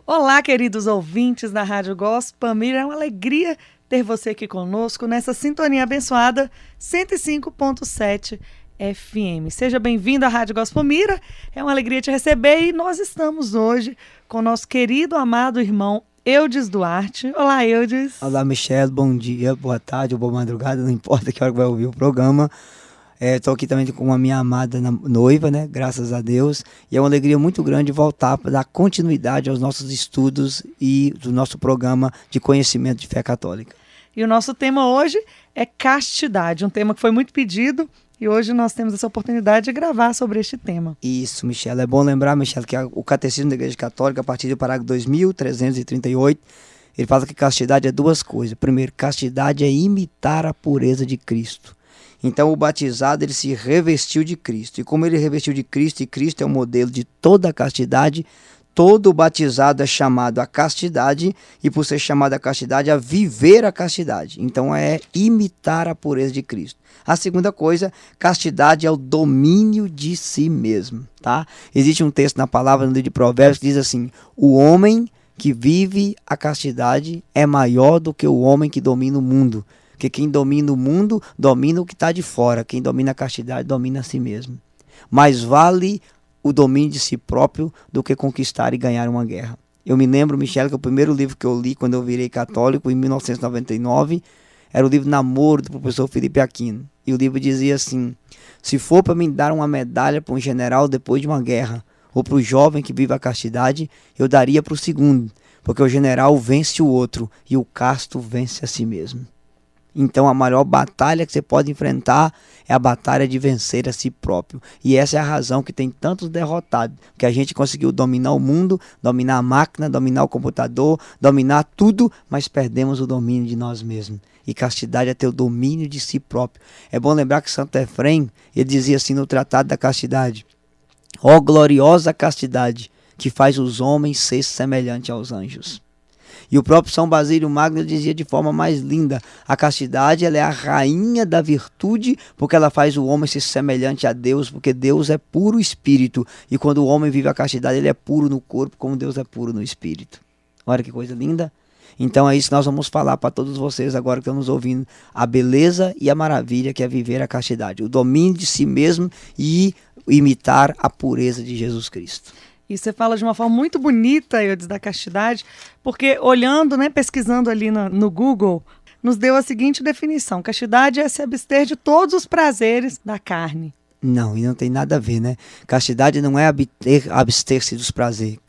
Olá, queridos ouvintes da Rádio Gospel Palmira, é uma alegria ter você aqui conosco nessa sintonia abençoada 105.7 FM. Seja bem-vindo à Rádio Gospel Palmira, é uma alegria te receber e nós estamos hoje com o nosso querido, amado irmão Eudes Duarte. Olá, Eudes. Olá, Michelle, bom dia, boa tarde ou boa madrugada, não importa que hora que vai ouvir o programa. Estou aqui também com a minha amada noiva, né? Graças a Deus. E é uma alegria muito grande voltar para dar continuidade aos nossos estudos e do nosso programa de conhecimento de fé católica. E o nosso tema hoje é castidade, um tema que foi muito pedido e hoje nós temos essa oportunidade de gravar sobre este tema. Isso, Michelle. É bom lembrar, Michelle, que o Catecismo da Igreja Católica, a partir do parágrafo 2338, ele fala que castidade é duas coisas. Primeiro, castidade é imitar a pureza de Cristo. Então o batizado ele se revestiu de Cristo, e como ele revestiu de Cristo, e Cristo é o modelo de toda a castidade, todo batizado é chamado à castidade, e por ser chamado à castidade, a viver a castidade. Então é imitar a pureza de Cristo. A segunda coisa, castidade é o domínio de si mesmo, tá? Existe um texto na palavra no livro de Provérbios que diz assim: o homem que vive a castidade é maior do que o homem que domina o mundo. Porque quem domina o mundo, domina o que está de fora. Quem domina a castidade, domina a si mesmo. Mais vale o domínio de si próprio do que conquistar e ganhar uma guerra. Eu me lembro, Michele, que o primeiro livro que eu li quando eu virei católico, em 1999, era o livro Namoro, do professor Felipe Aquino. E o livro dizia assim: se for para me dar uma medalha para um general depois de uma guerra, ou para o jovem que vive a castidade, eu daria para o segundo. Porque o general vence o outro e o casto vence a si mesmo. Então a maior batalha que você pode enfrentar é a batalha de vencer a si próprio. E essa é a razão que tem tantos derrotados. Porque a gente conseguiu dominar o mundo, dominar a máquina, dominar o computador, dominar tudo, mas perdemos o domínio de nós mesmos. E castidade é ter o domínio de si próprio. É bom lembrar que Santo Efrém, ele dizia assim no Tratado da Castidade: ó gloriosa castidade, que faz os homens ser semelhantes aos anjos. E o próprio São Basílio Magno dizia de forma mais linda: a castidade ela é a rainha da virtude, porque ela faz o homem ser semelhante a Deus, porque Deus é puro espírito. E quando o homem vive a castidade, ele é puro no corpo, como Deus é puro no espírito. Olha que coisa linda. Então é isso que nós vamos falar para todos vocês agora que estão nos ouvindo: a beleza e a maravilha que é viver a castidade, o domínio de si mesmo e imitar a pureza de Jesus Cristo. E você fala de uma forma muito bonita, Eudes, da castidade, porque olhando, pesquisando ali no Google, nos deu a seguinte definição: castidade é se abster de todos os prazeres da carne. Não, e não tem nada a ver, né? Castidade não é abster-se dos prazeres.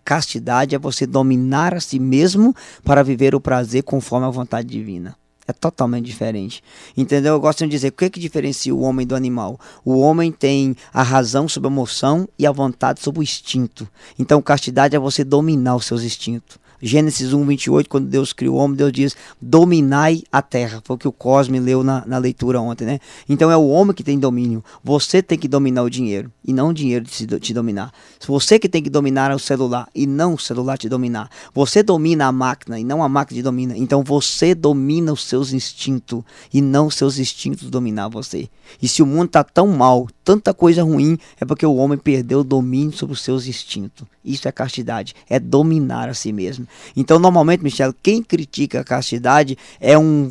Castidade é você dominar a si mesmo para viver o prazer conforme a vontade divina. É totalmente diferente, entendeu? Eu gosto de dizer, o que diferencia o homem do animal? O homem tem a razão sobre a emoção e a vontade sobre o instinto. Então, castidade é você dominar os seus instintos. Gênesis 1:28, quando Deus criou o homem, Deus diz: dominai a terra. Foi o que o Cosme leu na leitura ontem, né? Então é o homem que tem domínio. Você tem que dominar o dinheiro e não o dinheiro te dominar. Você que tem que dominar o celular e não o celular te dominar. Você domina a máquina e não a máquina te domina. Então você domina os seus instintos e não os seus instintos dominar você. E se o mundo está tão mal, tanta coisa ruim, é porque o homem perdeu o domínio sobre os seus instintos. Isso é castidade, é dominar a si mesmo. Então, normalmente, Michele, quem critica a castidade é um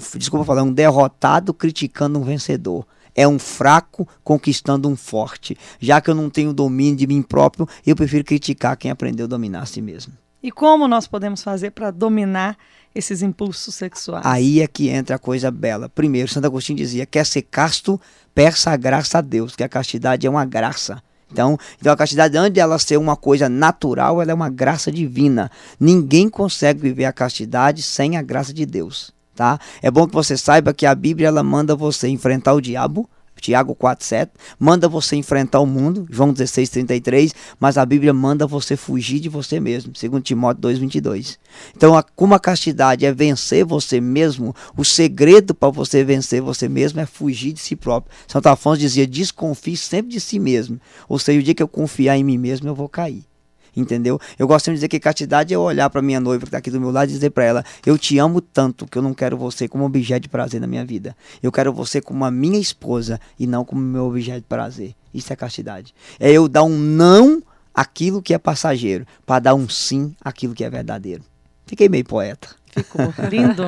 derrotado criticando um vencedor. É um fraco conquistando um forte. Já que eu não tenho domínio de mim próprio, eu prefiro criticar quem aprendeu a dominar a si mesmo. E como nós podemos fazer para dominar esses impulsos sexuais? Aí é que entra a coisa bela. Primeiro, Santo Agostinho dizia: quer ser casto, peça a graça a Deus, que a castidade é uma graça. Então a castidade, antes de ela ser uma coisa natural, ela é uma graça divina. Ninguém consegue viver a castidade sem a graça de Deus, tá? É bom que você saiba que a Bíblia ela manda você enfrentar o diabo, Tiago 4:7, manda você enfrentar o mundo, João 16:33, mas a Bíblia manda você fugir de você mesmo, 2 Timóteo 2:22. Então, como a castidade é vencer você mesmo, o segredo para você vencer você mesmo é fugir de si próprio. Santo Afonso dizia: desconfie sempre de si mesmo, ou seja, o dia que eu confiar em mim mesmo, eu vou cair. Entendeu? Eu gosto de dizer que castidade é olhar para minha noiva que está aqui do meu lado e dizer para ela: eu te amo tanto que eu não quero você como objeto de prazer na minha vida. Eu quero você como a minha esposa e não como meu objeto de prazer. Isso é castidade. É eu dar um não aquilo que é passageiro, para dar um sim àquilo que é verdadeiro. Fiquei meio poeta. Ficou lindo.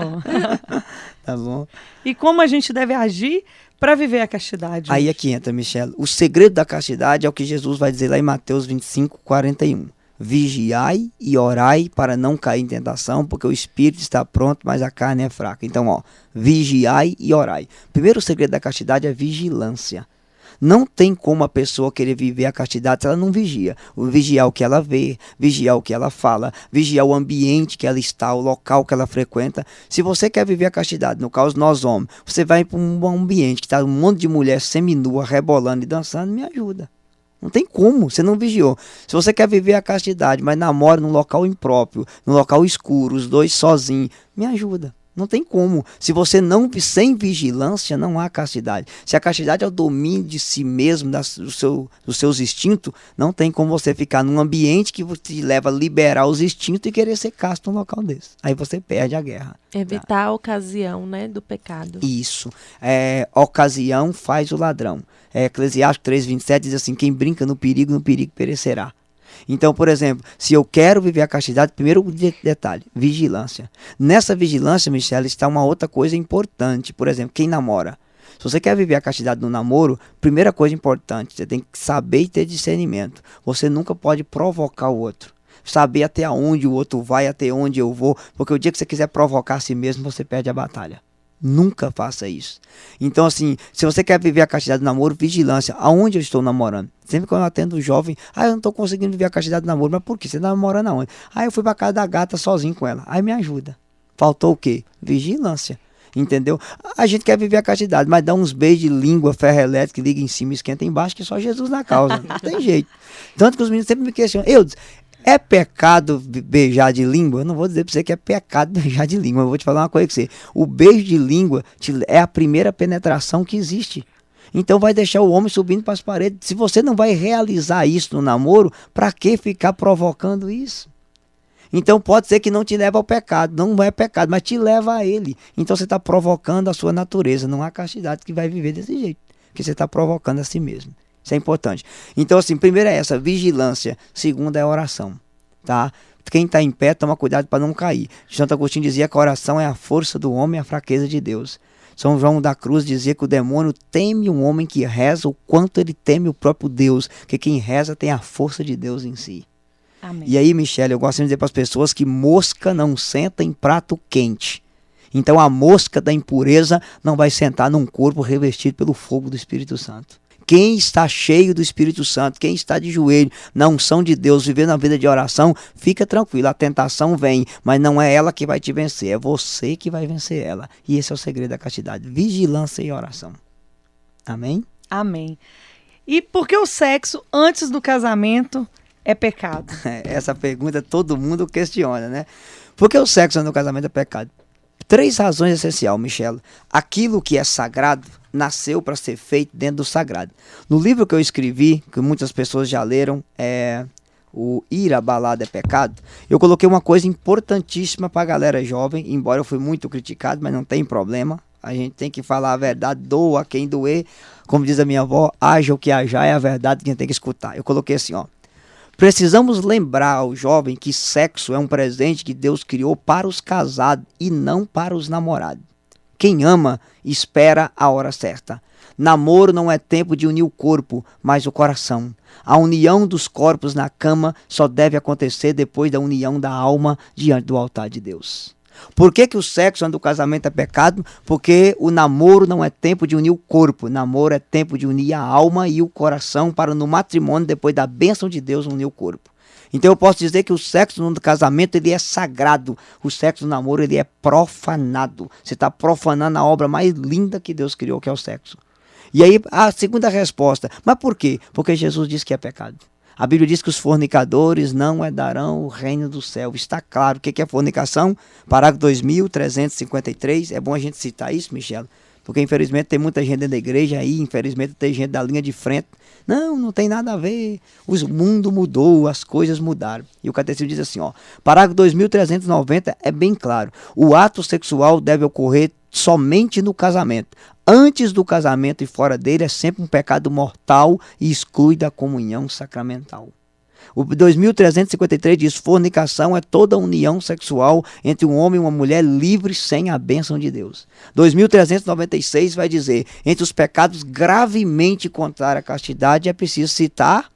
Tá bom? E como a gente deve agir para viver a castidade? Aí é que entra, Michele. O segredo da castidade é o que Jesus vai dizer lá em Mateus 25, 41. Vigiai e orai para não cair em tentação, porque o espírito está pronto, mas a carne é fraca. Então, vigiai e orai. Primeiro, o segredo da castidade é vigilância. Não tem como a pessoa querer viver a castidade se ela não vigia. Vigiar o que ela vê, vigiar o que ela fala, vigiar o ambiente que ela está, o local que ela frequenta. Se você quer viver a castidade, no caso nós homens, você vai para um ambiente que está um monte de mulher seminua, rebolando e dançando, me ajuda. Não tem como, você não vigiou. Se você quer viver a castidade, mas namora num local impróprio, num local escuro, os dois sozinhos, me ajuda. Não tem como. Se você não, sem vigilância, não há castidade. Se a castidade é o domínio de si mesmo, dos seus instintos, não tem como você ficar num ambiente que te leva a liberar os instintos e querer ser casto num local desse. Aí você perde a guerra. Evitar a ocasião, né, do pecado. Isso. Ocasião faz o ladrão. Eclesiastes 3:27 diz assim, quem brinca no perigo perecerá. Então, por exemplo, se eu quero viver a castidade, primeiro detalhe, vigilância. Nessa vigilância, Michele, está uma outra coisa importante. Por exemplo, quem namora. Se você quer viver a castidade no namoro, primeira coisa importante, você tem que saber e ter discernimento. Você nunca pode provocar o outro. Saber até onde o outro vai, até onde eu vou, porque o dia que você quiser provocar a si mesmo, você perde a batalha. Nunca faça isso. Então, assim, se você quer viver a castidade do namoro, vigilância. Aonde eu estou namorando? Sempre quando eu atendo um jovem, eu não estou conseguindo viver a castidade do namoro. Mas por quê? Você está namorando aonde? Eu fui para casa da gata sozinho com ela. Aí me ajuda. Faltou o quê? Vigilância. Entendeu? A gente quer viver a castidade, mas dá uns beijos de língua, ferro elétrico, liga em cima e esquenta embaixo, que só Jesus na causa. Não tem jeito. Tanto que os meninos sempre me questionam. É pecado beijar de língua? Eu não vou dizer para você que é pecado beijar de língua. Eu vou te falar uma coisa com você. O beijo de língua é a primeira penetração que existe. Então vai deixar o homem subindo para as paredes. Se você não vai realizar isso no namoro, para que ficar provocando isso? Então pode ser que não te leve ao pecado. Não é pecado, mas te leva a ele. Então você está provocando a sua natureza. Não há castidade que vai viver desse jeito. Porque você está provocando a si mesmo. Isso é importante. Então, assim, primeiro é essa, vigilância. Segunda é a oração, tá? Quem está em pé, toma cuidado para não cair. Santo Agostinho dizia que a oração é a força do homem e a fraqueza de Deus. São João da Cruz dizia que o demônio teme um homem que reza o quanto ele teme o próprio Deus, que quem reza tem a força de Deus em si. Amém. E aí, Michele, eu gosto de dizer para as pessoas que mosca não senta em prato quente. Então a mosca da impureza não vai sentar num corpo revestido pelo fogo do Espírito Santo. Quem está cheio do Espírito Santo, quem está de joelho na unção de Deus, vivendo a vida de oração, fica tranquilo, a tentação vem, mas não é ela que vai te vencer, é você que vai vencer ela. E esse é o segredo da castidade, vigilância e oração. Amém? Amém. E por que o sexo antes do casamento é pecado? Essa pergunta todo mundo questiona, né? Por que o sexo antes do casamento é pecado? 3 razões essenciais, Michele. Aquilo que é sagrado nasceu para ser feito dentro do sagrado. No livro que eu escrevi, que muitas pessoas já leram, o Ir à Balada é Pecado, eu coloquei uma coisa importantíssima para a galera jovem, embora eu fui muito criticado, mas não tem problema. A gente tem que falar a verdade, doa quem doer. Como diz a minha avó, haja o que haja, é a verdade que a gente tem que escutar. Eu coloquei assim, precisamos lembrar ao jovem que sexo é um presente que Deus criou para os casados e não para os namorados. Quem ama, espera a hora certa. Namoro não é tempo de unir o corpo, mas o coração. A união dos corpos na cama só deve acontecer depois da união da alma diante do altar de Deus. Por que o sexo antes do casamento é pecado? Porque o namoro não é tempo de unir o corpo. Namoro é tempo de unir a alma e o coração para no matrimônio, depois da bênção de Deus, unir o corpo. Então eu posso dizer que o sexo no casamento ele é sagrado. O sexo no namoro ele é profanado. Você está profanando a obra mais linda que Deus criou, que é o sexo. E aí a segunda resposta, mas por quê? Porque Jesus disse que é pecado. A Bíblia diz que os fornicadores não herdarão o reino do céu. Está claro o que é fornicação? Parágrafo 2353. É bom a gente citar isso, Michele, porque infelizmente tem muita gente dentro da igreja aí, infelizmente tem gente da linha de frente. Não tem nada a ver. O mundo mudou, as coisas mudaram. E o catecismo diz assim, parágrafo 2390 é bem claro. O ato sexual deve ocorrer somente no casamento. Antes do casamento e fora dele é sempre um pecado mortal e exclui da comunhão sacramental. O 2353 diz: fornicação é toda união sexual entre um homem e uma mulher livre sem a bênção de Deus. 2396 vai dizer: entre os pecados gravemente contrários à castidade é preciso citar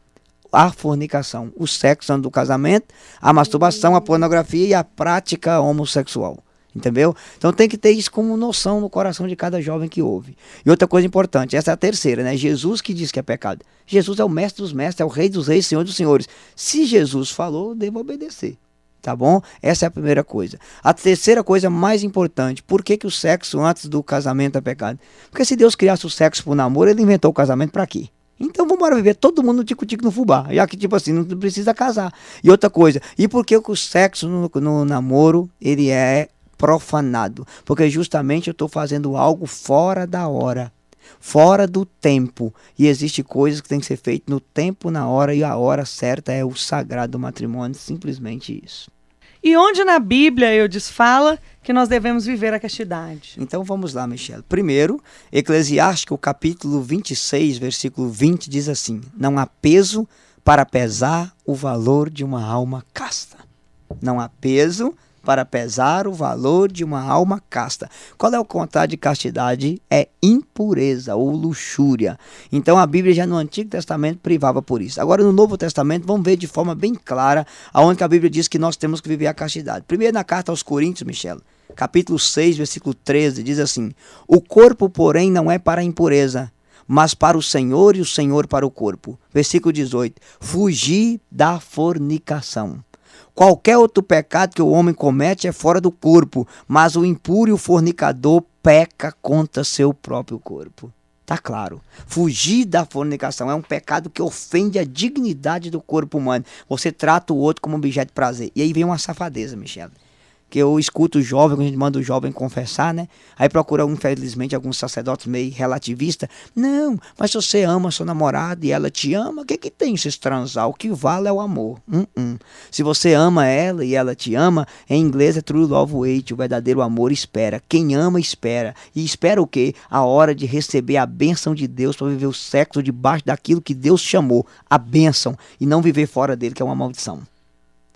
a fornicação, o sexo antes do casamento, a masturbação, a pornografia e a prática homossexual. Entendeu? Então tem que ter isso como noção no coração de cada jovem que ouve. E outra coisa importante, essa é a terceira, né? Jesus que diz que é pecado. Jesus é o mestre dos mestres, é o rei dos reis, senhor dos senhores. Se Jesus falou, eu devo obedecer. Tá bom? Essa é a primeira coisa. A terceira coisa mais importante, por que o sexo antes do casamento é pecado? Porque se Deus criasse o sexo por namoro, ele inventou o casamento para quê? Então vamos embora viver todo mundo no tico-tico no fubá, já que tipo assim, não precisa casar. E outra coisa, e por que o sexo no namoro, ele é profanado? Porque justamente eu estou fazendo algo fora da hora, fora do tempo. E existe coisas que tem que ser feitas no tempo, na hora, e a hora certa é o sagrado matrimônio, simplesmente isso. E onde na Bíblia, Eudes, fala que nós devemos viver a castidade? Então vamos lá, Michele. Primeiro, Eclesiástico, capítulo 26, versículo 20, diz assim: não há peso para pesar o valor de uma alma casta. Não há peso para pesar o valor de uma alma casta. Qual é o contrário de castidade? É impureza ou luxúria. Então a Bíblia já no Antigo Testamento privava por isso. Agora no Novo Testamento vamos ver de forma bem clara aonde que a Bíblia diz que nós temos que viver a castidade. Primeiro na carta aos Coríntios, Michele, capítulo 6, versículo 13, diz assim: o corpo, porém, não é para a impureza, mas para o Senhor, e o Senhor para o corpo. Versículo 18: fugir da fornicação. Qualquer outro pecado que o homem comete é fora do corpo, mas o impuro e o fornicador peca contra seu próprio corpo. Tá claro. Fugir da fornicação é um pecado que ofende a dignidade do corpo humano. Você trata o outro como objeto de prazer. E aí vem uma safadeza, Michele. Que eu escuto o jovem, quando a gente manda o jovem confessar, né? Aí procura, infelizmente, alguns sacerdotes meio relativistas. Não, mas se você ama a sua namorada e ela te ama, o que tem se transar? O que vale é o amor. Se você ama ela e ela te ama, em inglês é true love wait, o verdadeiro amor espera. Quem ama, espera. E espera o quê? A hora de receber a bênção de Deus para viver o sexo debaixo daquilo que Deus chamou, a bênção, e não viver fora dele, que é uma maldição.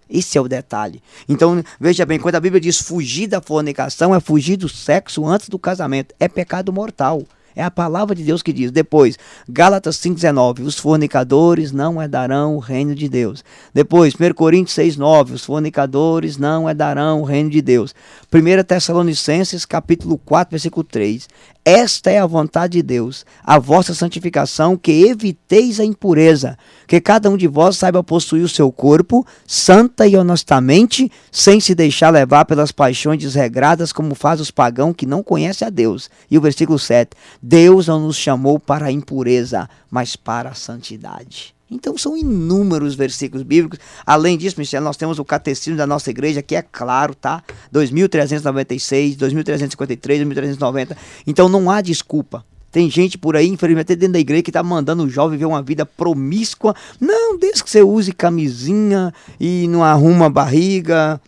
Esse é o detalhe. Então, veja bem, quando a Bíblia diz fugir da fornicação, é fugir do sexo antes do casamento. É pecado mortal. É a palavra de Deus que diz. Depois, Gálatas 5,19, os fornicadores não herdarão o reino de Deus. Depois, 1 Coríntios 6,9, os fornicadores não herdarão o reino de Deus. 1 Tessalonicenses, capítulo 4, versículo 3. Esta é a vontade de Deus, a vossa santificação, que eviteis a impureza, que cada um de vós saiba possuir o seu corpo, santa e honestamente, sem se deixar levar pelas paixões desregradas, como faz os pagãos que não conhecem a Deus. E o versículo 7, Deus não nos chamou para a impureza, mas para a santidade. Então são inúmeros versículos bíblicos. Além disso, Michele, nós temos o catecismo da nossa igreja, que é claro, tá? 2396, 2353, 2390. Então não há desculpa. Tem gente por aí, infelizmente, até dentro da igreja, que está mandando o jovem viver uma vida promíscua. Não, desde que você use camisinha e não arruma barriga,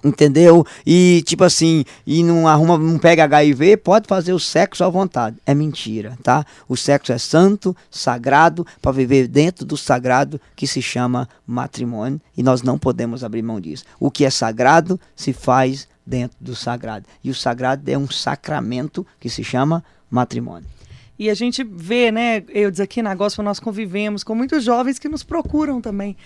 entendeu? E tipo assim, e não pega HIV, pode fazer o sexo à vontade. É mentira, tá? O sexo é santo, sagrado, para viver dentro do sagrado que se chama matrimônio, e nós não podemos abrir mão disso. O que é sagrado se faz dentro do sagrado. E o sagrado é um sacramento que se chama matrimônio. E a gente vê, né, Eudes, aqui na Gospel nós convivemos com muitos jovens que nos procuram também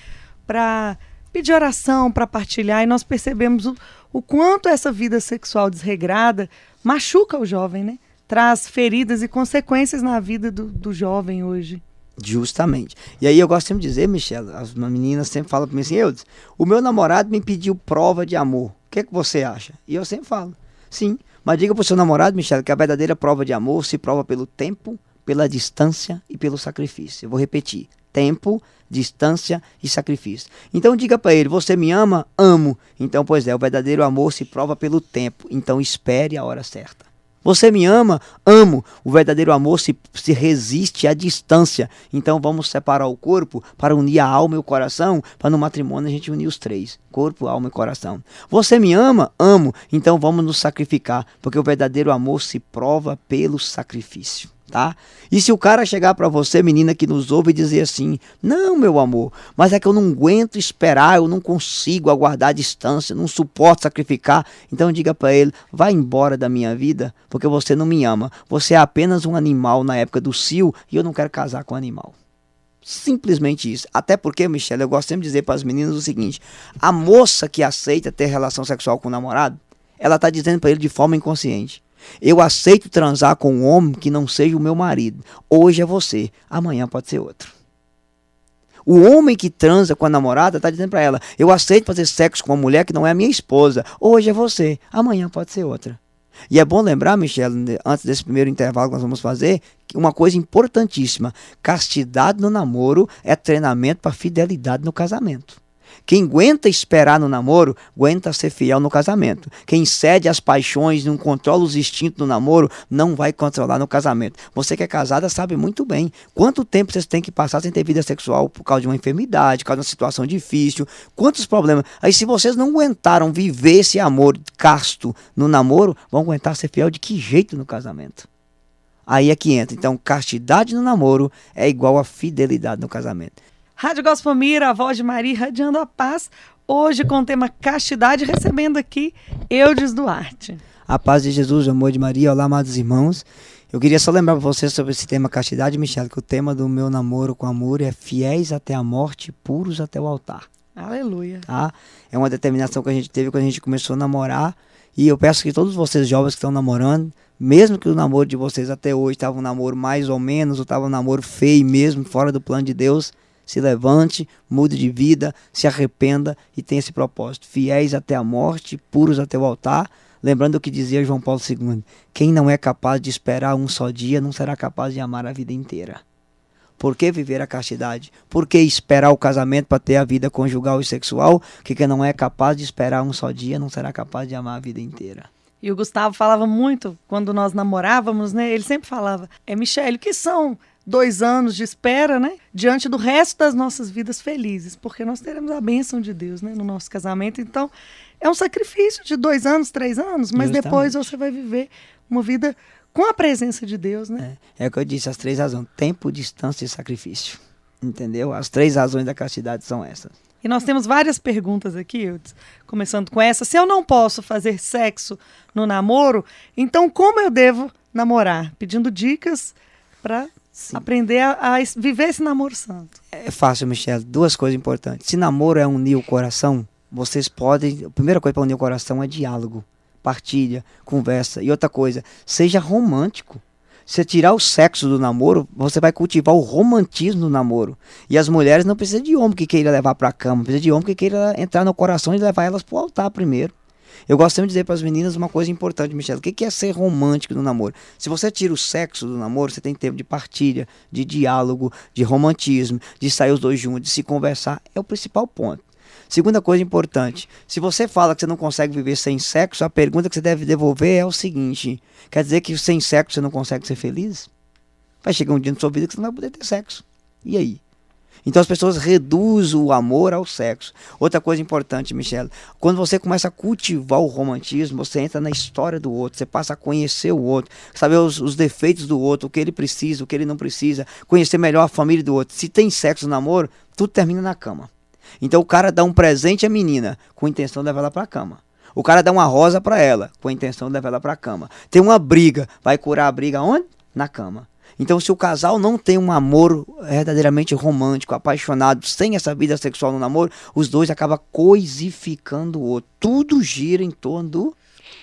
para pedir oração, para partilhar, e nós percebemos o quanto essa vida sexual desregrada machuca o jovem, né? Traz feridas e consequências na vida do jovem hoje. Justamente. E aí eu gosto sempre de dizer, Michele, as meninas sempre falam para mim assim: Eudes, o meu namorado me pediu prova de amor. O que você acha? E eu sempre falo: sim, mas diga para o seu namorado, Michele, que a verdadeira prova de amor se prova pelo tempo, pela distância e pelo sacrifício. Eu vou repetir: tempo, distância e sacrifício. Então diga para ele: você me ama? Amo. Então, pois é, o verdadeiro amor se prova pelo tempo. Então espere a hora certa. Você me ama? Amo. O verdadeiro amor se resiste à distância. Então vamos separar o corpo para unir a alma e o coração, para no matrimônio a gente unir os três: corpo, alma e coração. Você me ama? Amo. Então vamos nos sacrificar, porque o verdadeiro amor se prova pelo sacrifício. Tá? E se o cara chegar para você, menina que nos ouve, e dizer assim: não, meu amor, mas é que eu não aguento esperar, eu não consigo aguardar a distância, não suporto sacrificar, então diga para ele: vai embora da minha vida, porque você não me ama, você é apenas um animal na época do cio e eu não quero casar com animal. Simplesmente isso. Até porque, Michele, eu gosto sempre de dizer para as meninas o seguinte: a moça que aceita ter relação sexual com o namorado, ela está dizendo para ele de forma inconsciente: eu aceito transar com um homem que não seja o meu marido. Hoje é você, amanhã pode ser outro. O homem que transa com a namorada está dizendo para ela: eu aceito fazer sexo com uma mulher que não é a minha esposa. Hoje é você, amanhã pode ser outra. E é bom lembrar, Michele, antes desse primeiro intervalo que nós vamos fazer, que uma coisa importantíssima: castidade no namoro é treinamento para fidelidade no casamento. Quem aguenta esperar no namoro, aguenta ser fiel no casamento. Quem cede às paixões, não controla os instintos no namoro, não vai controlar no casamento. Você que é casada sabe muito bem quanto tempo vocês têm que passar sem ter vida sexual por causa de uma enfermidade, por causa de uma situação difícil, quantos problemas. Aí se vocês não aguentaram viver esse amor casto no namoro, vão aguentar ser fiel de que jeito no casamento? Aí é que entra. Então, castidade no namoro é igual a fidelidade no casamento. Rádio Gospel Mira, a voz de Maria irradiando a paz, hoje com o tema castidade, recebendo aqui Eudes Duarte. A paz de Jesus, o amor de Maria. Olá, amados irmãos. Eu queria só lembrar para vocês sobre esse tema castidade, Michele, que o tema do meu namoro com amor é fiéis até a morte, puros até o altar. Aleluia. Tá? É uma determinação que a gente teve quando a gente começou a namorar, e eu peço que todos vocês jovens que estão namorando, mesmo que o namoro de vocês até hoje estava um namoro mais ou menos, ou estava um namoro feio mesmo, fora do plano de Deus, se levante, mude de vida, se arrependa e tenha esse propósito: fiéis até a morte, puros até o altar. Lembrando o que dizia João Paulo II: quem não é capaz de esperar um só dia, não será capaz de amar a vida inteira. Por que viver a castidade? Por que esperar o casamento para ter a vida conjugal e sexual? Que quem não é capaz de esperar um só dia, não será capaz de amar a vida inteira. E o Gustavo falava muito, quando nós namorávamos, né? Ele sempre falava: Michele, o que são 2 anos de espera, né? Diante do resto das nossas vidas felizes, porque nós teremos a bênção de Deus, né? No nosso casamento. Então, é um sacrifício de 2 anos, 3 anos, mas Justamente. depois você vai viver uma vida com a presença de Deus, né? É o que eu disse, as 3 razões: tempo, distância e sacrifício. Entendeu? As 3 razões da castidade são essas. E nós temos várias perguntas aqui, Eudes, começando com essa: se eu não posso fazer sexo no namoro, então como eu devo namorar? Pedindo dicas para aprender a viver esse namoro santo. É fácil, Michele. 2 coisas importantes. Se namoro é unir o coração, vocês podem... A primeira coisa para unir o coração é diálogo, partilha, conversa. E outra coisa, seja romântico. Se tirar o sexo do namoro, você vai cultivar o romantismo do namoro. E as mulheres não precisam de homem que queira levar para a cama, precisa de homem que queira entrar no coração e levar elas para o altar primeiro. Eu gosto sempre de dizer para as meninas uma coisa importante, Michele: o que é ser romântico no namoro? Se você tira o sexo do namoro, você tem tempo de partilha, de diálogo, de romantismo, de sair os dois juntos, de se conversar. É o principal ponto. Segunda coisa importante: se você fala que você não consegue viver sem sexo, a pergunta que você deve devolver é o seguinte: quer dizer que sem sexo você não consegue ser feliz? Vai chegar um dia na sua vida que você não vai poder ter sexo. E aí? Então as pessoas reduzem o amor ao sexo. Outra coisa importante, Michele: quando você começa a cultivar o romantismo, você entra na história do outro, você passa a conhecer o outro, saber os defeitos do outro, o que ele precisa, o que ele não precisa, conhecer melhor a família do outro. Se tem sexo no namoro, tudo termina na cama. Então o cara dá um presente à menina com a intenção de levar ela para a cama. O cara dá uma rosa para ela com a intenção de levar ela para a cama. Tem uma briga, vai curar a briga onde? Na cama. Então, se o casal não tem um amor verdadeiramente romântico, apaixonado, sem essa vida sexual no namoro, os dois acabam coisificando o outro. Tudo gira em torno do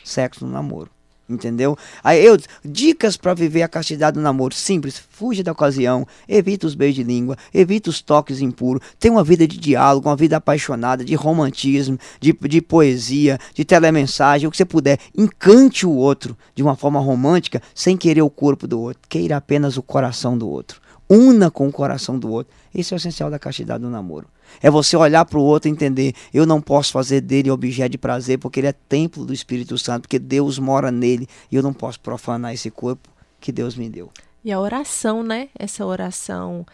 sexo no namoro. Entendeu? Aí, dicas para viver a castidade no namoro: simples, fuja da ocasião, evita os beijos de língua, evita os toques impuros, tenha uma vida de diálogo, uma vida apaixonada, de romantismo, de poesia, de telemensagem, o que você puder. Encante o outro de uma forma romântica, sem querer o corpo do outro, queira apenas o coração do outro. Una com o coração do outro. Esse é o essencial da castidade do namoro. É você olhar para o outro e entender: eu não posso fazer dele objeto de prazer, porque ele é templo do Espírito Santo, porque Deus mora nele, e eu não posso profanar esse corpo que Deus me deu. E a oração, né? Essa oração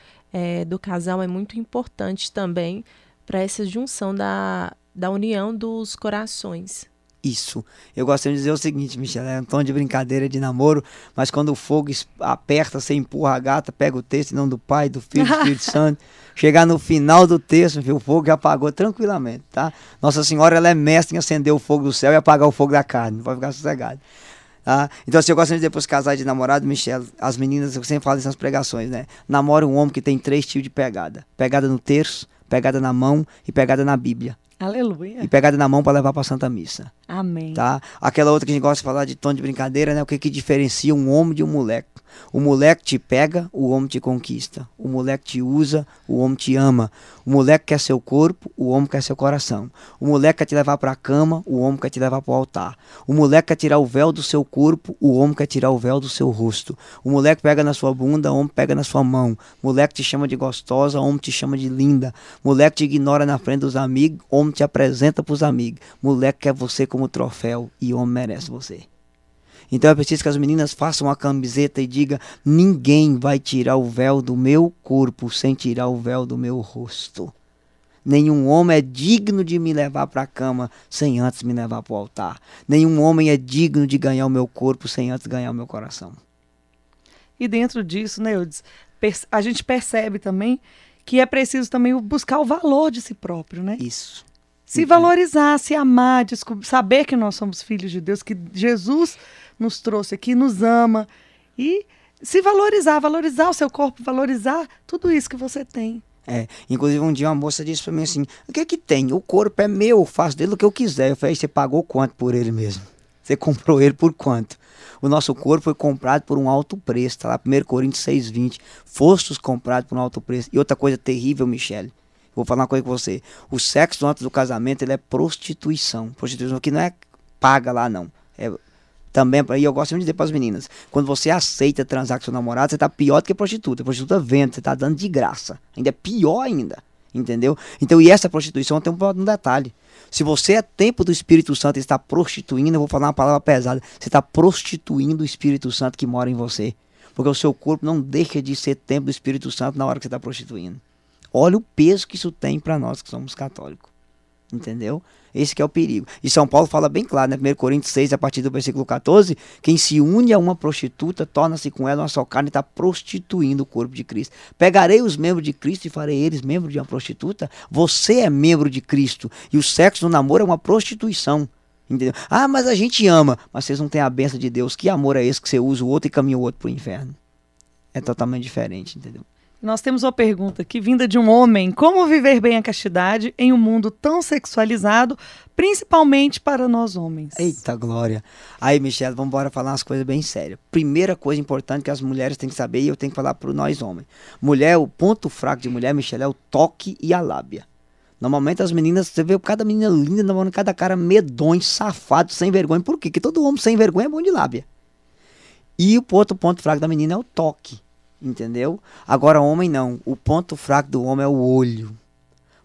do casal é muito importante também para essa junção da união dos corações. Isso. Eu gosto de dizer o seguinte, Michel, é um tom de brincadeira de namoro, mas quando o fogo aperta, você empurra a gata, pega o texto em nome do Pai, do Filho, do Espírito Santo. Chegar no final do texto, o fogo já apagou tranquilamente, tá? Nossa Senhora, ela é mestre em acender o fogo do céu e apagar o fogo da carne, não pode ficar sossegado. Tá? Então, assim, eu gosto de dizer para os casais de namorado, Michel, as meninas, eu sempre falo isso nas pregações, né? Namora um homem que tem 3 tipos de pegada. Pegada no terço, pegada na mão e pegada na Bíblia. Aleluia. E pegada na mão para levar para a Santa Missa. Amém. Tá? Aquela outra que a gente gosta de falar de tom de brincadeira, né? O que diferencia um homem de um moleque? O moleque te pega, o homem te conquista. O moleque te usa, o homem te ama. O moleque quer seu corpo, o homem quer seu coração. O moleque quer te levar para a cama, o homem quer te levar para o altar. O moleque quer tirar o véu do seu corpo, o homem quer tirar o véu do seu rosto. O moleque pega na sua bunda, o homem pega na sua mão. O moleque te chama de gostosa, o homem te chama de linda. O moleque te ignora na frente dos amigos, o homem te apresenta para os amigos. O moleque quer você como troféu e o homem merece você. Então é preciso que as meninas façam uma camiseta e digam: ninguém vai tirar o véu do meu corpo sem tirar o véu do meu rosto. Nenhum homem é digno de me levar para a cama sem antes me levar para o altar. Nenhum homem é digno de ganhar o meu corpo sem antes ganhar o meu coração. E dentro disso, né, Eudes, a gente percebe também que é preciso também buscar o valor de si próprio, né? Isso. Se valorizar, se amar, saber que nós somos filhos de Deus, que Jesus nos trouxe aqui, nos ama. E se valorizar o seu corpo, valorizar tudo isso que você tem. Inclusive um dia uma moça disse pra mim assim: o que tem? O corpo é meu, eu faço dele o que eu quiser. Eu falei: você pagou quanto por ele mesmo? Você comprou ele por quanto? O nosso corpo foi comprado por um alto preço, tá lá 1 Coríntios 6,20. Fostos comprados por um alto preço. E outra coisa terrível, Michele, vou falar uma coisa com você: o sexo antes do casamento, ele é prostituição. Prostituição que não é paga lá, não. Também, e eu gosto sempre de dizer para as meninas: quando você aceita transar com seu namorado, você tá pior do que prostituta. A prostituta vende, você tá dando de graça. Ainda é pior ainda, entendeu? Então, e essa prostituição tem um detalhe: se você é templo do Espírito Santo e está prostituindo, eu vou falar uma palavra pesada, você está prostituindo o Espírito Santo que mora em você. Porque o seu corpo não deixa de ser templo do Espírito Santo na hora que você está prostituindo. Olha o peso que isso tem para nós que somos católicos. Entendeu? Esse que é o perigo. E São Paulo fala bem claro, né? 1 Coríntios 6, a partir do versículo 14, quem se une a uma prostituta, torna-se com ela uma só carne e está prostituindo o corpo de Cristo. Pegarei os membros de Cristo e farei eles membros de uma prostituta? Você é membro de Cristo. E o sexo no namoro é uma prostituição. Entendeu? Ah, mas a gente ama. Mas vocês não têm a bênção de Deus. Que amor é esse que você usa o outro e caminha o outro para o inferno? É totalmente diferente, entendeu? Nós temos uma pergunta aqui vinda de um homem: como viver bem a castidade em um mundo tão sexualizado, principalmente para nós homens? Eita glória! Aí, Michele, vamos embora falar umas coisas bem sérias. Primeira coisa importante que as mulheres têm que saber, e eu tenho que falar para nós homens: mulher, o ponto fraco de mulher, Michele, é o toque e a lábia. Normalmente as meninas, você vê cada menina linda, namorando cada cara medonho, safado, sem vergonha. Por quê? Porque todo homem sem vergonha é bom de lábia. E o outro ponto fraco da menina é o toque. Entendeu? Agora, homem não. O ponto fraco do homem é o olho.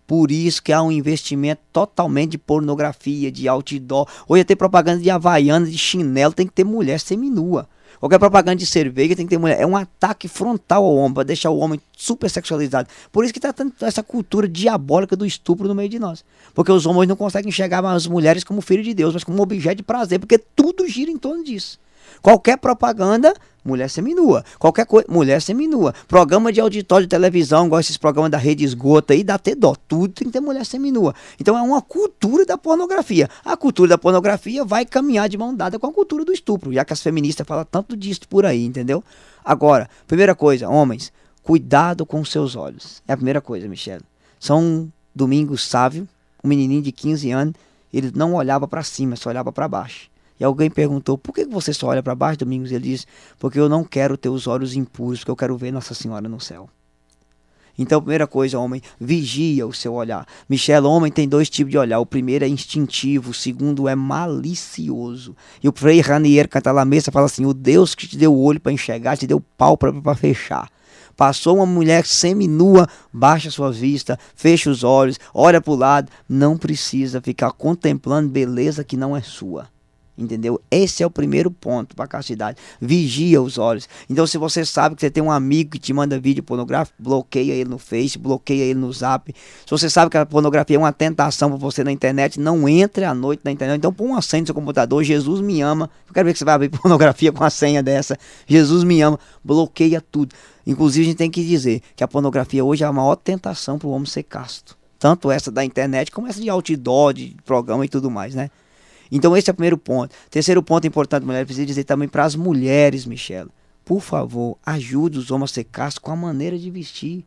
Por isso que há um investimento totalmente de pornografia, de outdoor. Hoje tem propaganda de havaiana, de chinelo, tem que ter mulher seminua. Qualquer propaganda de cerveja tem que ter mulher. É um ataque frontal ao homem, para deixar o homem super sexualizado. Por isso que está tendo essa cultura diabólica do estupro no meio de nós. Porque os homens não conseguem enxergar as mulheres como filho de Deus, mas como objeto de prazer, porque tudo gira em torno disso. Qualquer propaganda, mulher seminua. Qualquer coisa, mulher seminua. Programa de auditório de televisão, igual esses programas da Rede Esgoto aí, dá até dó. Tudo tem que ter mulher seminua. Então é uma cultura da pornografia. A cultura da pornografia vai caminhar de mão dada com a cultura do estupro, já que as feministas falam tanto disso por aí, entendeu? Agora, primeira coisa, homens, cuidado com seus olhos. É a primeira coisa, Michele. São Domingos Sávio, um menininho de 15 anos, ele não olhava para cima, só olhava para baixo. E alguém perguntou: por que você só olha para baixo, Domingos? Ele disse: porque eu não quero ter os olhos impuros, porque eu quero ver Nossa Senhora no céu. Então, primeira coisa, homem, vigia o seu olhar. Michele, homem tem 2 tipos de olhar. O primeiro é instintivo, o segundo é malicioso. E o Frei Raniero Cantalamessa fala assim: o Deus que te deu o olho para enxergar, te deu pálpebra para fechar. Passou uma mulher seminua, baixa sua vista, fecha os olhos, olha para o lado. Não precisa ficar contemplando beleza que não é sua. Entendeu? Esse é o primeiro ponto para a castidade. Vigia os olhos. Então, se você sabe que você tem um amigo que te manda vídeo pornográfico, bloqueia ele no Face, bloqueia ele no Zap. Se você sabe que a pornografia é uma tentação para você na internet, não entre à noite na internet. Então, põe uma senha no seu computador. Jesus me ama. Eu quero ver que você vai abrir pornografia com a senha dessa. Jesus me ama. Bloqueia tudo. Inclusive, a gente tem que dizer que a pornografia hoje é a maior tentação para o homem ser casto. Tanto essa da internet como essa de outdoor, de programa e tudo mais, né? Então esse é o primeiro ponto. Terceiro ponto importante, mulher, precisa dizer também para as mulheres, Michela. Por favor, ajude os homens a ser castos com a maneira de vestir.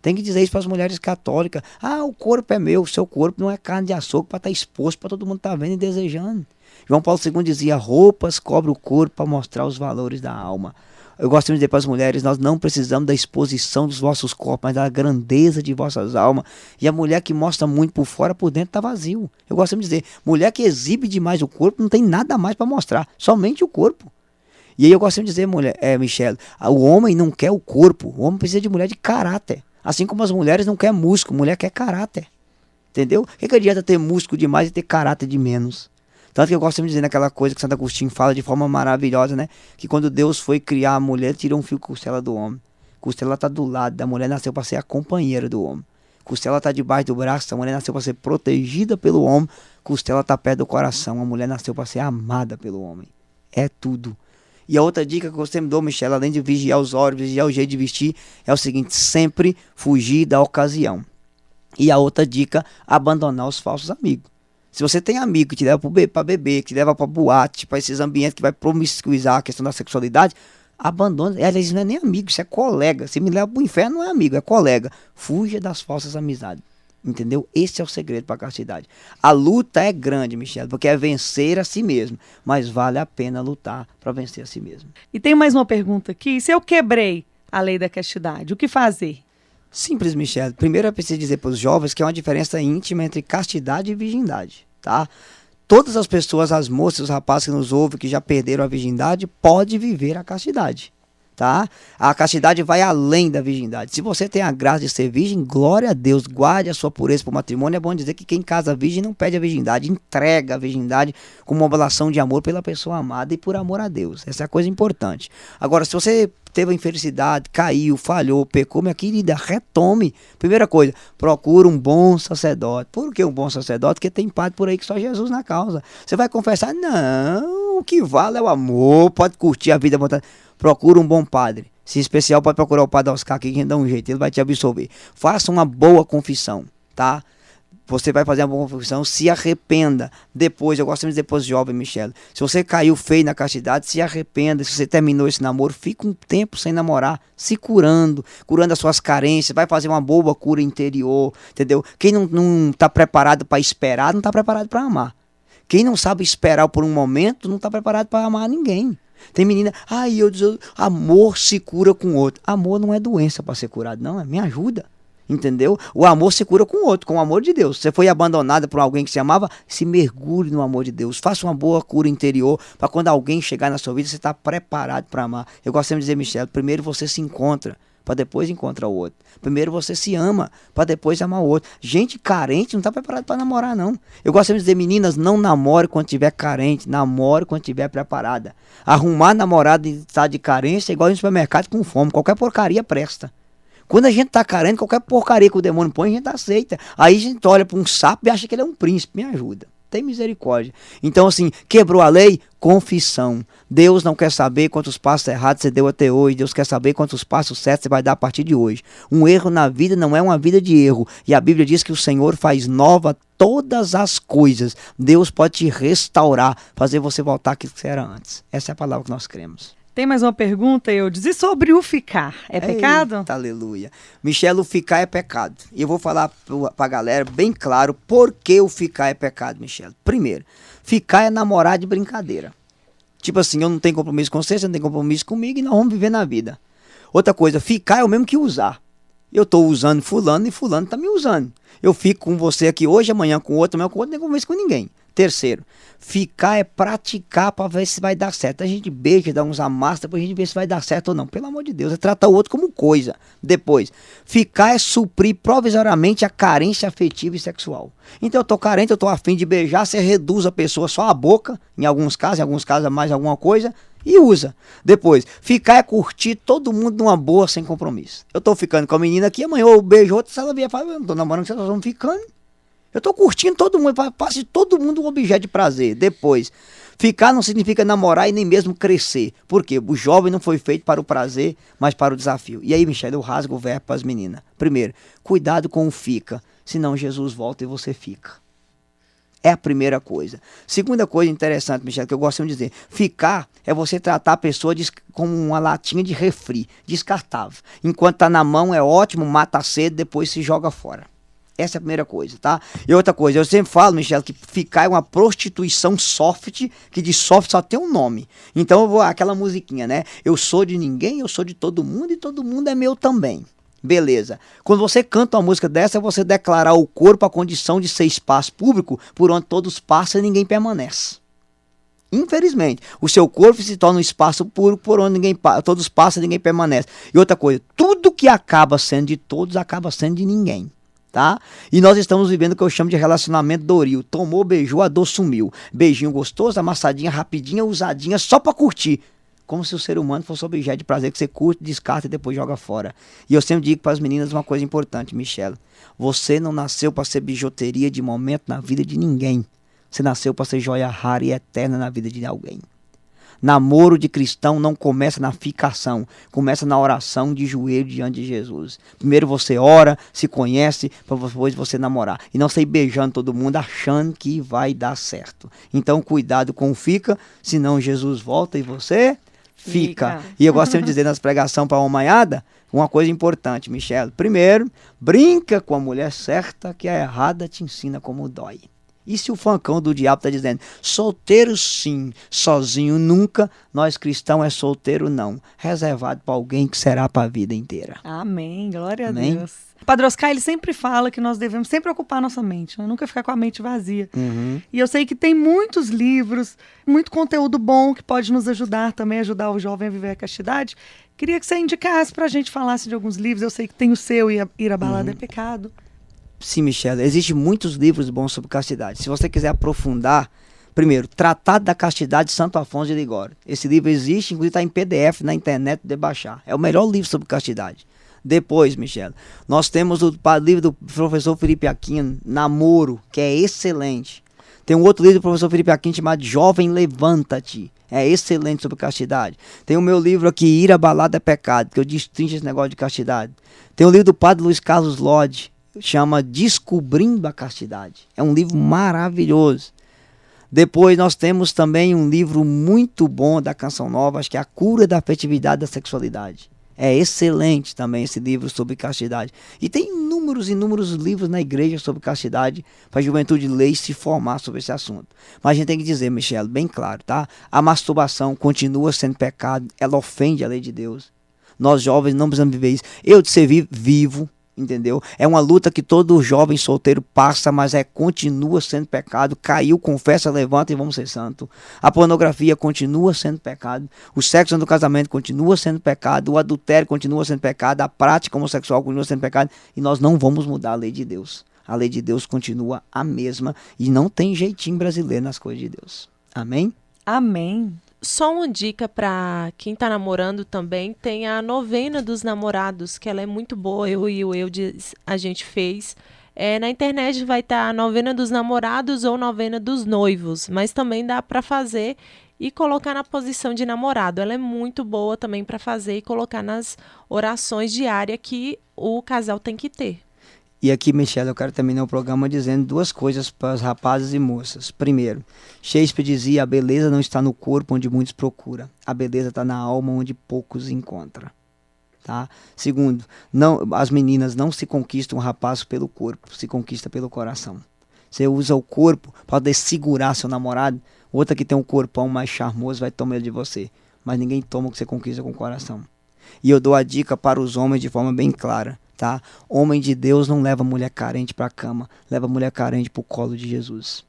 Tem que dizer isso para as mulheres católicas. Ah, o corpo é meu, o seu corpo não é carne de açougue para estar exposto, para todo mundo estar vendo e desejando. João Paulo II dizia, roupas cobrem o corpo para mostrar os valores da alma. Eu gosto de dizer para as mulheres, nós não precisamos da exposição dos vossos corpos, mas da grandeza de vossas almas. E a mulher que mostra muito por fora, por dentro está vazio. Eu gosto de dizer, mulher que exibe demais o corpo, não tem nada mais para mostrar, somente o corpo. E aí eu gosto de dizer, Michele, o homem não quer o corpo, o homem precisa de mulher de caráter. Assim como as mulheres não querem músculo, mulher quer caráter. Entendeu? O que adianta ter músculo demais e ter caráter de menos? Tanto que eu gosto de dizer naquela coisa que Santo Agostinho fala de forma maravilhosa, né? Que quando Deus foi criar a mulher, tirou um fio de costela do homem. Costela está do lado, da mulher nasceu para ser a companheira do homem. Costela está debaixo do braço, a mulher nasceu para ser protegida pelo homem. Costela está perto do coração, a mulher nasceu para ser amada pelo homem. É tudo. E a outra dica que você me deu, Michele, além de vigiar os olhos, vigiar o jeito de vestir, é o seguinte, sempre fugir da ocasião. E a outra dica, abandonar os falsos amigos. Se você tem amigo que te leva para beber, que te leva para boate, para esses ambientes que vai promiscuizar a questão da sexualidade, abandona. Aliás, isso não é nem amigo, isso é colega. Se me leva para o inferno, não é amigo, é colega. Fuja das falsas amizades. Entendeu? Esse é o segredo para a castidade. A luta é grande, Michele, porque é vencer a si mesmo. Mas vale a pena lutar para vencer a si mesmo. E tem mais uma pergunta aqui. Se eu quebrei a lei da castidade, o que fazer? Simples, Michele. Primeiro eu preciso dizer para os jovens que é uma diferença íntima entre castidade e virgindade, tá? Todas as pessoas, as moças, os rapazes que nos ouvem, que já perderam a virgindade, pode viver a castidade, tá? A castidade vai além da virgindade. Se você tem a graça de ser virgem, glória a Deus, guarde a sua pureza para o matrimônio. É bom dizer que quem casa virgem não pede a virgindade, entrega a virgindade como uma oblação de amor pela pessoa amada e por amor a Deus. Essa é a coisa importante. Agora, se você teve a infelicidade, caiu, falhou, pecou, minha querida, retome. Primeira coisa, procura um bom sacerdote. Por que um bom sacerdote? Porque tem padre por aí que só Jesus na causa. Você vai confessar? Não, o que vale é o amor, pode curtir a vida à vontade. Procura um bom padre. Se especial, pode procurar o padre Oscar aqui, que dá um jeito, ele vai te absolver. Faça uma boa confissão, tá? Você vai fazer uma boa confissão, se arrependa. Depois, eu gosto de dizer depois jovem, Michele. Se você caiu feio na castidade, se arrependa. Se você terminou esse namoro, fica um tempo sem namorar, se curando as suas carências. Vai fazer uma boa cura interior, entendeu? Quem não está preparado para esperar, não está preparado para amar. Quem não sabe esperar por um momento, não está preparado para amar ninguém. Tem menina, amor se cura com outro. Amor não é doença para ser curado, não, me ajuda. Entendeu? O amor se cura com o outro, com o amor de Deus. Você foi abandonada por alguém que se amava, se mergulhe no amor de Deus. Faça uma boa cura interior para quando alguém chegar na sua vida, você está preparado para amar. Eu gosto sempre de dizer, Michele, primeiro você se encontra, para depois encontrar o outro. Primeiro você se ama, para depois amar o outro. Gente carente não está preparado para namorar, não. Eu gosto sempre de dizer, meninas, não namore quando estiver carente, namore quando estiver preparada. Arrumar namorado em estado de carência é igual no supermercado com fome. Qualquer porcaria presta. Quando a gente tá carente, qualquer porcaria que o demônio põe, a gente aceita. Aí a gente olha para um sapo e acha que ele é um príncipe. Me ajuda. Tem misericórdia. Então, assim, quebrou a lei? Confissão. Deus não quer saber quantos passos errados você deu até hoje. Deus quer saber quantos passos certos você vai dar a partir de hoje. Um erro na vida não é uma vida de erro. E a Bíblia diz que o Senhor faz nova todas as coisas. Deus pode te restaurar, fazer você voltar àquilo que você era antes. Essa é a palavra que nós cremos. Tem mais uma pergunta, Eudes. E sobre o ficar? É pecado? Eita, aleluia. Michele, o ficar é pecado. E eu vou falar pra galera bem claro por que o ficar é pecado, Michele. Primeiro, ficar é namorar de brincadeira. Tipo assim, eu não tenho compromisso com você não tem compromisso comigo e nós vamos viver na vida. Outra coisa, ficar é o mesmo que usar. Eu tô usando fulano e fulano tá me usando. Eu fico com você aqui hoje, amanhã com outro, não tem compromisso com ninguém. Terceiro, ficar é praticar para ver se vai dar certo. A gente beija, dá uns amassos, depois a gente vê se vai dar certo ou não. Pelo amor de Deus, é tratar o outro como coisa. Depois, ficar é suprir provisoriamente a carência afetiva e sexual. Então eu tô carente, eu tô afim de beijar, você reduz a pessoa só a boca, em alguns casos mais alguma coisa, e usa. Depois, ficar é curtir todo mundo numa boa, sem compromisso. Eu tô ficando com a menina aqui, amanhã eu beijo outra, se ela vier e fala, eu não tô namorando, vocês estão ficando. Eu tô curtindo todo mundo, faço de todo mundo um objeto de prazer. Depois, ficar não significa namorar e nem mesmo crescer. Por quê? O jovem não foi feito para o prazer, mas para o desafio. E aí, Michele, eu rasgo o verbo para as meninas. Primeiro, cuidado com o fica, senão Jesus volta e você fica. É a primeira coisa. Segunda coisa interessante, Michele, que eu gosto de dizer. Ficar é você tratar a pessoa como uma latinha de refri, descartável. Enquanto tá na mão é ótimo, mata a sede, depois se joga fora. Essa é a primeira coisa, tá? E outra coisa, eu sempre falo, Michele, que ficar é uma prostituição soft, que de soft só tem um nome. Então eu vou, aquela musiquinha, né? Eu sou de ninguém, eu sou de todo mundo e todo mundo é meu também. Beleza. Quando você canta uma música dessa, é você declarar ao corpo a condição de ser espaço público por onde todos passam e ninguém permanece. Infelizmente, o seu corpo se torna um espaço puro por onde todos passam e ninguém permanece. E outra coisa, tudo que acaba sendo de todos, acaba sendo de ninguém. Tá? E nós estamos vivendo o que eu chamo de relacionamento doril. Tomou, beijou, a dor sumiu. Beijinho gostoso, amassadinha, rapidinha, usadinha, só pra curtir. Como se o ser humano fosse objeto de prazer que você curte, descarta e depois joga fora. E eu sempre digo para as meninas uma coisa importante, Michele. Você não nasceu para ser bijuteria de momento na vida de ninguém. Você nasceu para ser joia rara e eterna na vida de alguém. Namoro de cristão não começa na ficação, começa na oração de joelho diante de Jesus. Primeiro você ora, se conhece, para depois você namorar. E não sair beijando todo mundo achando que vai dar certo. Então cuidado com o fica, senão Jesus volta e você fica. E eu gosto sempre de dizer nas pregações para a homaiada, uma coisa importante, Michele. Primeiro, brinca com a mulher certa, que a errada te ensina como dói. E se o funkão do diabo está dizendo, solteiro sim, sozinho nunca, nós cristãos é solteiro não, reservado para alguém que será para a vida inteira. Amém, glória Amém? a Deus. Padre Oscar, ele sempre fala que nós devemos sempre ocupar nossa mente, né? Nunca ficar com a mente vazia. E eu sei que tem muitos livros, muito conteúdo bom que pode nos ajudar também, ajudar o jovem a viver a castidade. Queria que você indicasse para a gente, falasse de alguns livros. Eu sei que tem o seu, Ir à Balada é Pecado. Sim, Michele, existem muitos livros bons sobre castidade. Se você quiser aprofundar, primeiro, Tratado da Castidade de Santo Afonso de Ligório. Esse livro existe, inclusive está em PDF na internet de baixar. É o melhor livro sobre castidade. Depois, Michele, nós temos o livro do professor Felipe Aquino, Namoro, que é excelente. Tem um outro livro do professor Felipe Aquino chamado Jovem Levanta-te. É excelente sobre castidade. Tem o meu livro aqui, Ir à Balada é Pecado, que eu destrincho esse negócio de castidade. Tem o livro do padre Luiz Carlos Lodge, chama Descobrindo a Castidade. É um livro maravilhoso. Depois nós temos também um livro muito bom da Canção Nova, acho que é A Cura da Afetividade da Sexualidade. É excelente também esse livro sobre castidade. E tem inúmeros livros na igreja sobre castidade para a juventude ler e se formar sobre esse assunto. Mas a gente tem que dizer, Michele, bem claro, tá? A masturbação continua sendo pecado, ela ofende a lei de Deus. Nós jovens não precisamos viver isso. Eu de ser vivo, entendeu? É uma luta que todo jovem solteiro passa, mas continua sendo pecado. Caiu, confessa, levanta e vamos ser santos. A pornografia continua sendo pecado. O sexo antes do casamento continua sendo pecado. O adultério continua sendo pecado. A prática homossexual continua sendo pecado. E nós não vamos mudar a lei de Deus. A lei de Deus continua a mesma. E não tem jeitinho brasileiro nas coisas de Deus. Amém? Amém. Só uma dica para quem está namorando também, tem a novena dos namorados, que ela é muito boa, eu e o Eudes a gente fez. Na internet vai estar a novena dos namorados ou novena dos noivos, mas também dá para fazer e colocar na posição de namorado. Ela é muito boa também para fazer e colocar nas orações diárias que o casal tem que ter. E aqui, Michele, eu quero terminar o programa dizendo duas coisas para os rapazes e moças. Primeiro, Shakespeare dizia, a beleza não está no corpo onde muitos procuram. A beleza está na alma onde poucos encontram. Tá? Segundo, as meninas não se conquistam um rapaz pelo corpo, se conquista pelo coração. Você usa o corpo para poder segurar seu namorado. Outra que tem um corpão mais charmoso vai tomar ele de você. Mas ninguém toma o que você conquista com o coração. E eu dou a dica para os homens de forma bem clara. Tá? Homem de Deus não leva mulher carente para a cama, leva mulher carente para o colo de Jesus.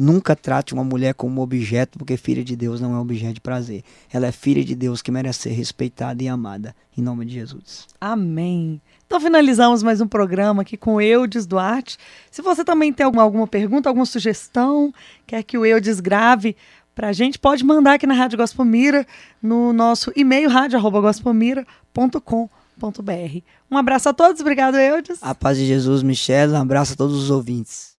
Nunca trate uma mulher como objeto, porque filha de Deus não é objeto de prazer. Ela é filha de Deus que merece ser respeitada e amada. Em nome de Jesus. Amém. Então finalizamos mais um programa aqui com o Eudes Duarte. Se você também tem alguma pergunta, alguma sugestão, quer que o Eudes grave pra gente, pode mandar aqui na Rádio Gospel Mira, no nosso e-mail radio@gospelmira.com.br. Um abraço a todos, obrigado, Eudes. A paz de Jesus, Michele, um abraço a todos os ouvintes.